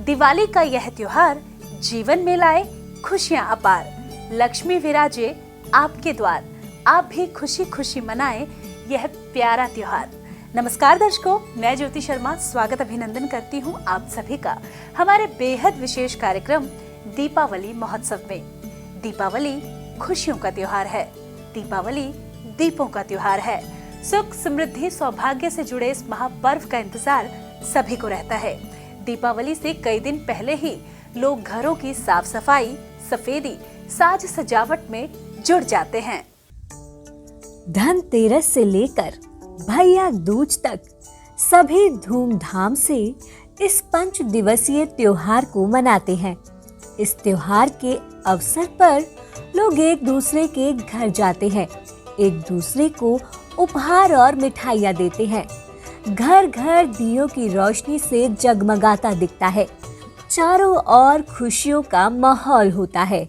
दिवाली का यह त्योहार जीवन में लाए खुशियां अपार। लक्ष्मी विराजे आपके द्वार, आप भी खुशी खुशी मनाएं यह प्यारा त्योहार। नमस्कार दर्शकों, मैं ज्योति शर्मा स्वागत अभिनंदन करती हूं आप सभी का हमारे बेहद विशेष कार्यक्रम दीपावली महोत्सव में। दीपावली खुशियों का त्योहार है, दीपावली दीपों का त्योहार है। सुख समृद्धि सौभाग्य से जुड़े इस महापर्व का इंतजार सभी को रहता है। दीपावली से कई दिन पहले ही लोग घरों की साफ सफाई, सफेदी, साज सजावट में जुट जाते हैं। धनतेरस से लेकर भैया दूज तक सभी धूमधाम से इस 5 दिवसीय त्योहार को मनाते हैं। इस त्योहार के अवसर पर लोग एक दूसरे के घर जाते हैं, एक दूसरे को उपहार और मिठाइयाँ देते हैं। घर घर दियों की रोशनी से जगमगाता दिखता है, चारों ओर खुशियों का माहौल होता है।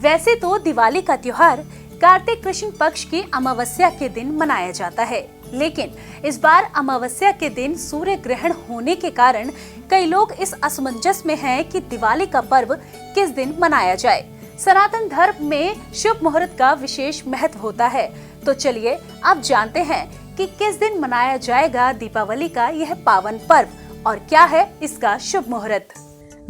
वैसे तो दिवाली का त्योहार कार्तिक कृष्ण पक्ष की अमावस्या के दिन मनाया जाता है, लेकिन इस बार अमावस्या के दिन सूर्य ग्रहण होने के कारण कई लोग इस असमंजस में हैं कि दिवाली का पर्व किस दिन मनाया जाए। सनातन धर्म में शुभ मुहूर्त का विशेष महत्व होता है, तो चलिए अब जानते हैं कि किस दिन मनाया जाएगा दीपावली का यह पावन पर्व और क्या है इसका शुभ मुहूर्त।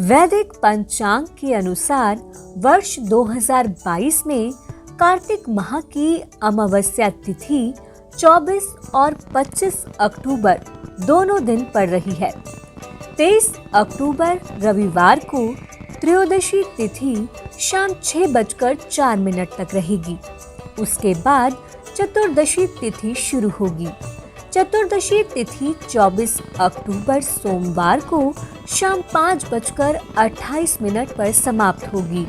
वैदिक पंचांग के अनुसार वर्ष 2022 में कार्तिक माह की अमावस्या तिथि 24 और 25 अक्टूबर दोनों दिन पड़ रही है। 23 अक्टूबर रविवार को त्रयोदशी तिथि शाम 6:04 तक रहेगी। उसके बाद चतुर्दशी तिथि शुरू होगी। चतुर्दशी तिथि 24 अक्टूबर सोमवार को शाम 5:28 पर समाप्त होगी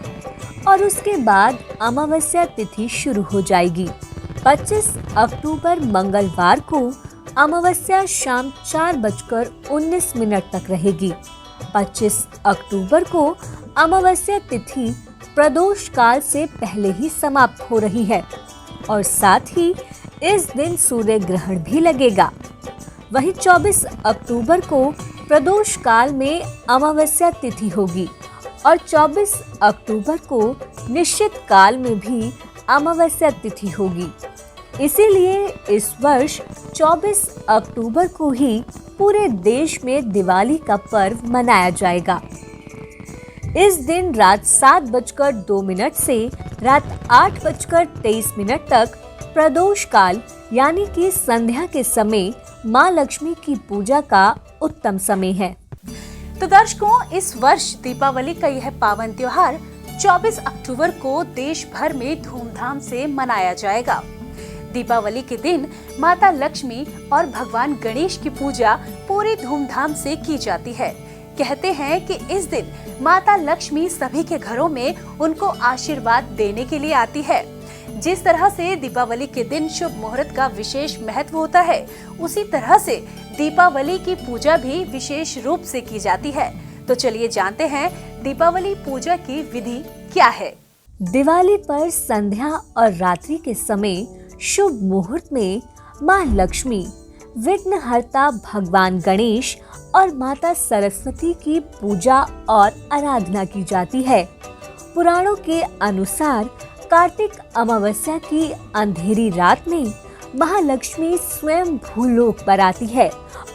और उसके बाद अमावस्या तिथि शुरू हो जाएगी। 25 अक्टूबर मंगलवार को अमावस्या शाम 4:19 तक रहेगी। 25 अक्टूबर को अमावस्या तिथि प्रदोष काल से पहले ही समाप्त हो रही है और साथ ही इस दिन सूर्य ग्रहण भी लगेगा। वहीं 24 अक्टूबर को प्रदोष काल में अमावस्या तिथि होगी और 24 अक्टूबर को निश्चित काल में भी अमावस्या तिथि होगी। इसीलिए इस वर्ष 24 अक्टूबर को ही पूरे देश में दिवाली का पर्व मनाया जाएगा। इस दिन रात 7:02 से रात 8:23 तक प्रदोष काल यानी कि संध्या के समय माँ लक्ष्मी की पूजा का उत्तम समय है। तो दर्शकों, इस वर्ष दीपावली का यह पावन त्योहार 24 अक्टूबर को देश भर में धूमधाम से मनाया जाएगा। दीपावली के दिन माता लक्ष्मी और भगवान गणेश की पूजा पूरी धूमधाम से की जाती है। कहते हैं कि इस दिन माता लक्ष्मी सभी के घरों में उनको आशीर्वाद देने के लिए आती है। जिस तरह से दीपावली के दिन शुभ मुहूर्त का विशेष महत्व होता है, उसी तरह से दीपावली की पूजा भी विशेष रूप से की जाती है। तो चलिए जानते हैं दीपावली पूजा की विधि क्या है। दिवाली पर संध्या और रात्रि के समय शुभ मुहूर्त में माँ लक्ष्मी, विघ्नहर्ता भगवान गणेश और माता सरस्वती की पूजा और आराधना की जाती है। पुराणों के अनुसार कार्तिक अमावस्या की अंधेरी रात में महालक्ष्मी स्वयं भूलोक पर आती है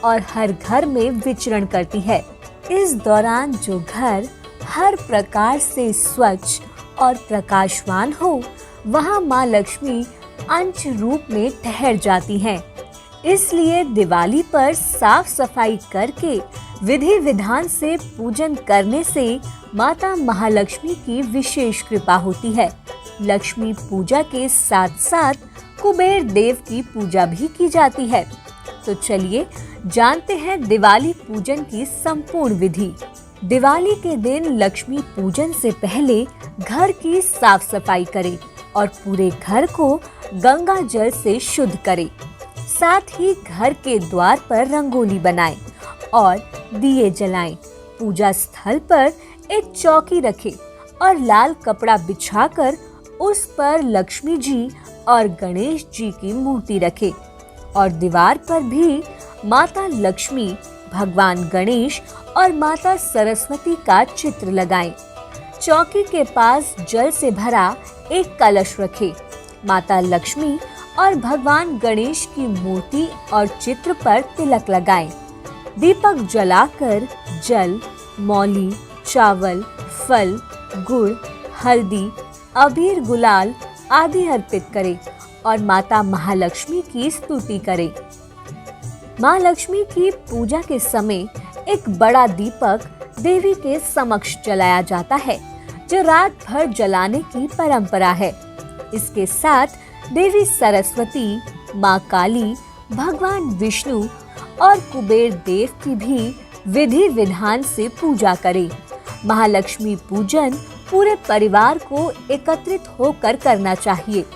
और हर घर में विचरण करती है। इस दौरान जो घर हर प्रकार से स्वच्छ और प्रकाशवान हो, वहां माँ लक्ष्मी अंश रूप में ठहर जाती हैं। इसलिए दिवाली पर साफ सफाई करके विधि विधान से पूजन करने से माता महालक्ष्मी की विशेष कृपा होती है। लक्ष्मी पूजा के साथ साथ कुबेर देव की पूजा भी की जाती है। तो चलिए जानते हैं दिवाली पूजन की संपूर्ण विधि। दिवाली के दिन लक्ष्मी पूजन से पहले घर की साफ सफाई करें और पूरे घर को गंगा जल से शुद्ध करें। साथ ही घर के द्वार पर रंगोली बनाएं और दिए जलाएं। पूजा स्थल पर एक चौकी रखें और लाल कपड़ा बिछाकर उस पर लक्ष्मी जी और गणेश जी की मूर्ति रखें और दीवार पर भी माता लक्ष्मी, भगवान गणेश और माता सरस्वती का चित्र लगाएं। चौकी के पास जल से भरा एक कलश रखें। माता लक्ष्मी और भगवान गणेश की मूर्ति और चित्र पर तिलक लगाएं। दीपक जलाकर जल, मौली, चावल, फल, गुड़, हल्दी, अबीर, गुलाल आदि अर्पित करें और माता महालक्ष्मी की स्तुति करें। माँ लक्ष्मी की पूजा के समय एक बड़ा दीपक देवी के समक्ष जलाया जाता है, जो रात भर जलाने की परंपरा है। इसके साथ देवी सरस्वती, माँ काली, भगवान विष्णु और कुबेर देव की भी विधि विधान से पूजा करें। महालक्ष्मी पूजन पूरे परिवार को एकत्रित होकर करना चाहिए।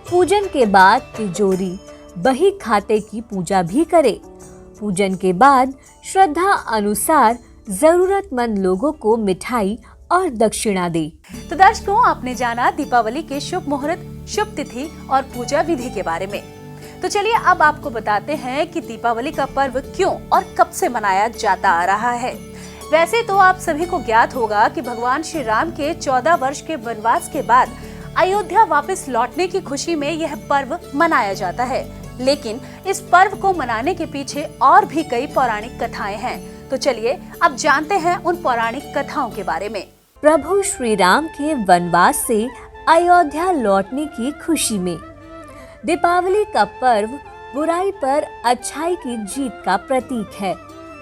पूजन के बाद तिजोरी, बही खाते की पूजा भी करें। पूजन के बाद श्रद्धा अनुसार जरूरतमंद लोगों को मिठाई और दक्षिणा दे। तो दर्शकों, आपने जाना दीपावली के शुभ मुहूर्त, शुभ तिथि और पूजा विधि के बारे में। तो चलिए अब आपको बताते हैं कि दीपावली का पर्व क्यों और कब से मनाया जाता आ रहा है। वैसे तो आप सभी को ज्ञात होगा कि भगवान श्री राम के 14 वर्ष के वनवास के बाद अयोध्या वापस लौटने की खुशी में यह पर्व मनाया जाता है। लेकिन इस पर्व को मनाने के पीछे और भी कई पौराणिक कथाएं हैं। तो चलिए अब जानते हैं उन पौराणिक कथाओं के बारे में। प्रभु श्री राम के वनवास से अयोध्या लौटने की खुशी में दीपावली का पर्व बुराई पर अच्छाई की जीत का प्रतीक है।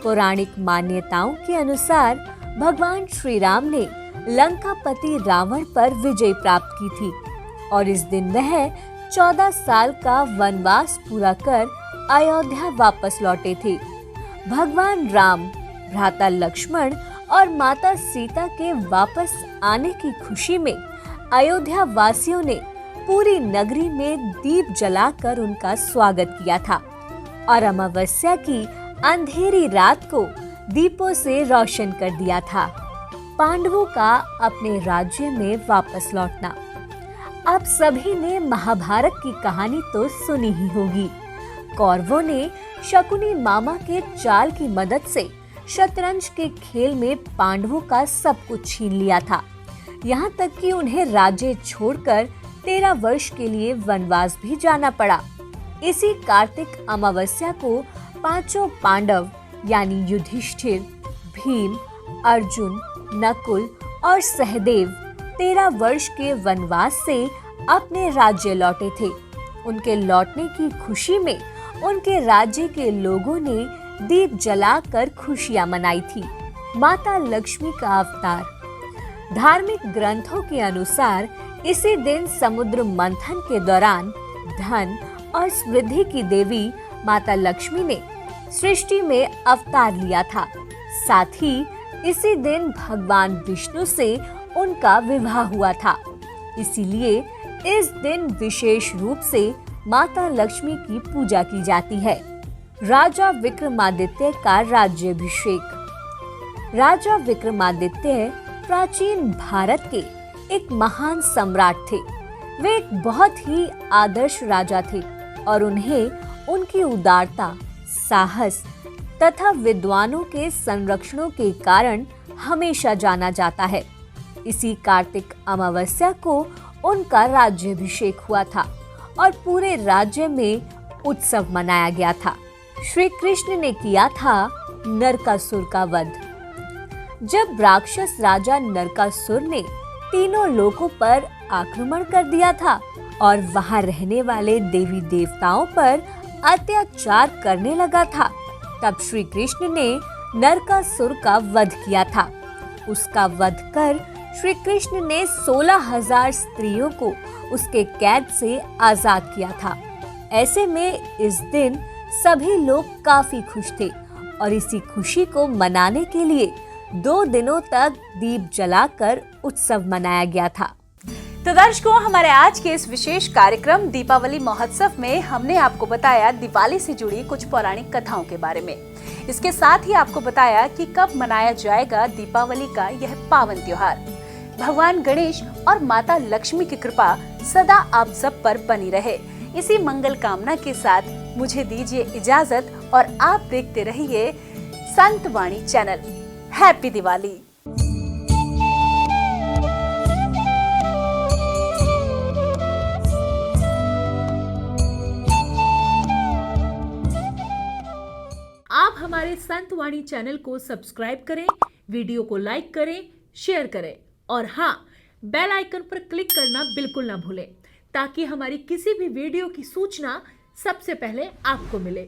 पौराणिक मान्यताओं के अनुसार भगवान श्री राम ने लंकापति रावण पर विजय प्राप्त की थी और इस दिन वह 14 साल का वनवास पूरा कर अयोध्या वापस लौटे थे। भगवान राम, भ्राता लक्ष्मण और माता सीता के वापस आने की खुशी में अयोध्या वासियों ने पूरी नगरी में दीप जलाकर उनका स्वागत किया था और अमावस्या की अंधेरी रात को दीपों से रोशन कर दिया था। पांडवों का अपने राज्य में वापस लौटना। आप सभी ने महाभारत की कहानी तो सुनी ही होगी। कौरवों ने शकुनी मामा के चाल की मदद से शतरंज के खेल में पांडवों का सब कुछ छीन लिया था। यहाँ तक कि उन्हें राज्य छोड़कर 13 वर्ष के लिए वनवास भी जाना पड़ा। इसी कार्तिक अमावस्या को पांचों पांडव यानी युधिष्ठिर, भीम, अर्जुन, नकुल और सहदेव 13 वर्ष के वनवास से अपने राज्य लौटे थे। उनके लौटने की खुशी में उनके राज्य के लोगों ने दीप जलाकर खुशियां मनाई थी। माता लक्ष्मी का अवतार। धार्मिक ग्रंथों के अनुसार इसी दिन समुद्र मंथन के दौरान धन और समृद्धि की देवी माता लक्ष्मी ने सृष्टि में अवतार लिया था। साथ ही इसी दिन भगवान विष्णु से उनका विवाह हुआ था। इसीलिए इस दिन विशेष रूप से माता लक्ष्मी की पूजा की जाती है। राजा विक्रमादित्य का राज्याभिषेक। राजा विक्रमादित्य प्राचीन भारत के एक महान सम्राट थे। वे एक बहुत ही आदर्श राजा थे और उन्हें उनकी उदारता, साहस तथा विद्वानों के संरक्षणों के कारण हमेशा जाना जाता है। इसी कार्तिक अमावस्या को उनका राज्याभिषेक हुआ था और पूरे राज्य में उत्सव मनाया गया था। श्री कृष्ण ने किया था नरकासुर का वध। जब राक्षस राजा नरकासुर ने तीनों लोकों पर आक्रमण कर दिया था और वहां रहने वाले देवी देवताओं पर अत्याचार करने लगा था, तब श्री कृष्ण ने नरकासुर का वध किया था। उसका वध कर श्री कृष्ण ने 16,000 स्त्रियों को उसके कैद से आजाद किया था। ऐसे में इस दिन सभी लोग काफी खुश थे और इसी खुशी को मनाने के लिए 2 दिनों तक दीप जलाकर उत्सव मनाया गया था। तो दर्शकों, हमारे आज के इस विशेष कार्यक्रम दीपावली महोत्सव में हमने आपको बताया दिवाली से जुड़ी कुछ पौराणिक कथाओं के बारे में। इसके साथ ही आपको बताया कि कब मनाया जाएगा दीपावली का यह पावन त्योहार। भगवान गणेश और माता लक्ष्मी की कृपा सदा आप सब पर बनी रहे। इसी मंगल कामना के साथ मुझे दीजिए इजाजत और आप देखते रहिए संत वाणी चैनल। हैप्पी दिवाली। आप हमारे संत वाणी चैनल को सब्सक्राइब करें, वीडियो को लाइक करें, शेयर करें और हाँ, बेल आइकन पर क्लिक करना बिल्कुल ना भूलें ताकि हमारी किसी भी वीडियो की सूचना सबसे पहले आपको मिले।